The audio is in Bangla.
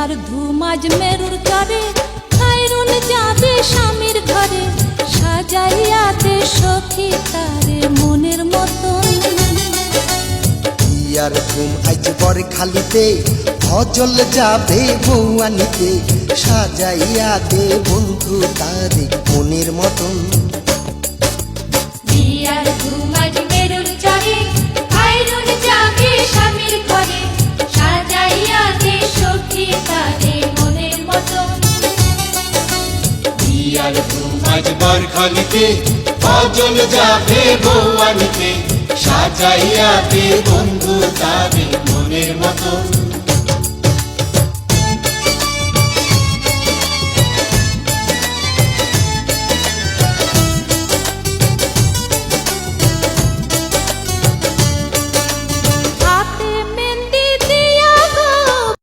বিয়ার ধুম আজ মেরুর চরে, খায়রুন যাবে স্বামীর ঘরে, সাজাইয়া দে সখী তারে মনের মতন। বিয়ার ধুম আজ বর খালিতে, ফজল যাবে বউ আনিতে, সাজাইয়া দে বন্ধু তারে মনের মতন। বিয়ার ধুম আজ মেরুর চরে, খায়রুন যাবে স্বামীর ঘরে, সাজাইয়া দে সখী তারে মনের মতন। বিয়ার ধুম আজ বরখালিতে, ফজল যাবে বউ আনিতে, সাজাইয়া দে বন্ধু তারে মনের মতন।